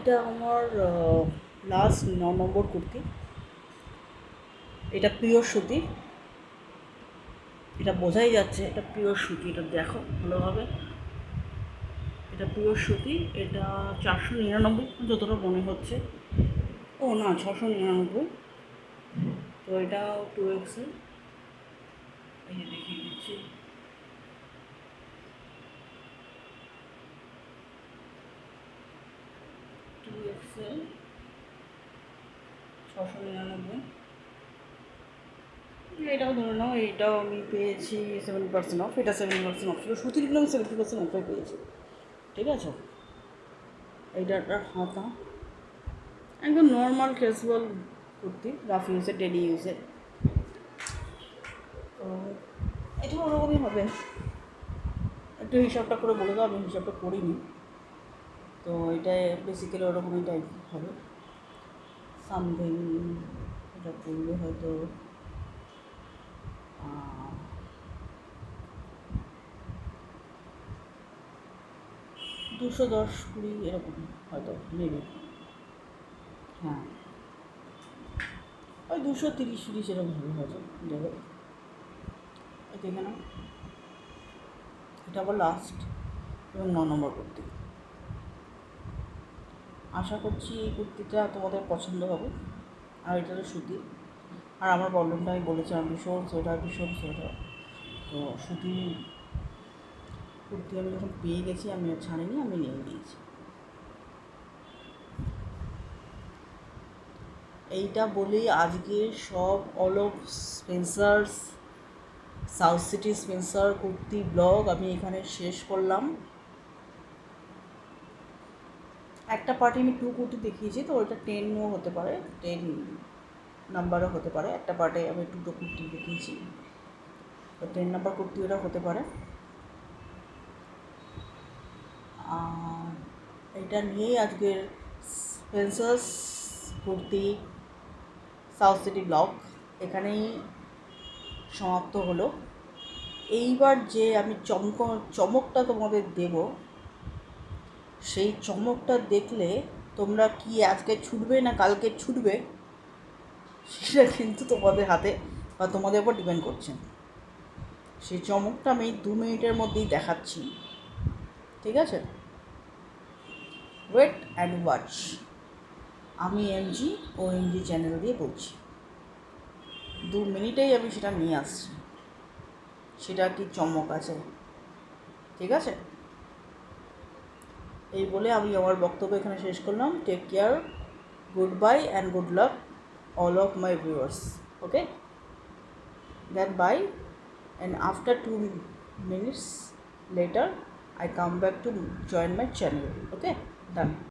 এটা আমার লাস্ট 9 নম্বর কুর্তি। এটা পিওর সুতি, এটা বোঝাই যাচ্ছে এটা পিওর সুতি। এটা দেখো ভালোভাবে, এটা পিওর সুতি। এটা 499 যতটা মনে হচ্ছে। ও না, 699। তো এটা 2XL। এই যে দেখিয়ে দিচ্ছি, XL 699। এটাও ধরে নাও, এইটাও আমি পেয়েছি 70% অফ। এটা 70% অফ ছিল, সুতিরগুলো আমি 70% অফে পেয়েছি। ঠিক আছে, এইটা একটা হাতা, একদম নর্মাল ক্যাজুয়াল কুর্তি, রাফ ইউজে, ডেলি ইউজে। তো এটা ওরকমই হবে। একটু হিসাবটা করে বলে দাও, আমি হিসাবটা করিনি। তো এটা বেসিক্যালি ওরকমই টাইপ হবে সামথিং। এটা পড়বে হয়তো 210-20 এরকম হয়তো, মেবি। হ্যাঁ, ওই 230-40 এরকম হবে হয়তো। যাই হোক, দেখে নাও। এটা আবার লাস্ট এবং 9 নম্বর কুর্তি। আশা করছি এই কুর্তিটা তোমাদের পছন্দ হবে। আর এটা তো সুতি, আর আমার প্রবলেমটা আমি বলেছি, আমার ভীষণ সোয়েটার। তো সুতি কুর্তি আমি যখন পেয়ে গেছি, আমি আর ছাড়িনি, আমি নিয়ে নিয়েছি। এইটা বলেই আজকে সব all of Spencer's, south city Spencer kurti blog আমি এখানে শেষ করলাম। একটা পার্টি আমি 2 কুর্তি দেখিয়েছি, তো ওটা 10ও হতে পারে, 10 নাম্বারও হতে পারে। একটা পার্টে আমি 2টো কুর্তি দেখিয়েছি, তো 10 নাম্বার কুর্তি ওটা হতে পারে। আর এটা নিয়েই আজকের Spencer's kurti south city blog এখানেই সমাপ্ত হলো। এইবার যে আমি চমকটা তোমাদের দেব, সেই চমকটা দেখলে তোমরা কি আজকে ছুটবে না কালকে ছুটবে, সেটা কিন্তু তোমাদের হাতে বা তোমাদের উপর ডিপেন্ড করছে। সেই চমকটা আমি 2 মিনিটের মধ্যেই দেখাচ্ছি। ঠিক আছে, ওয়েট অ্যান্ড ওয়াচ। আমি এমজি চ্যানেল দিয়ে বলছি, 2 মিনিটেই আমি সেটা নিয়ে আসছি। সেটা কি চমক আছে, ঠিক আছে? এই বলে আমি আমার বক্তব্য এখানে শেষ করলাম। Take care, good bye and good luck all of my viewers. Okay, then bye, and after 2 minutes later I come back to join my channel. Okay, done.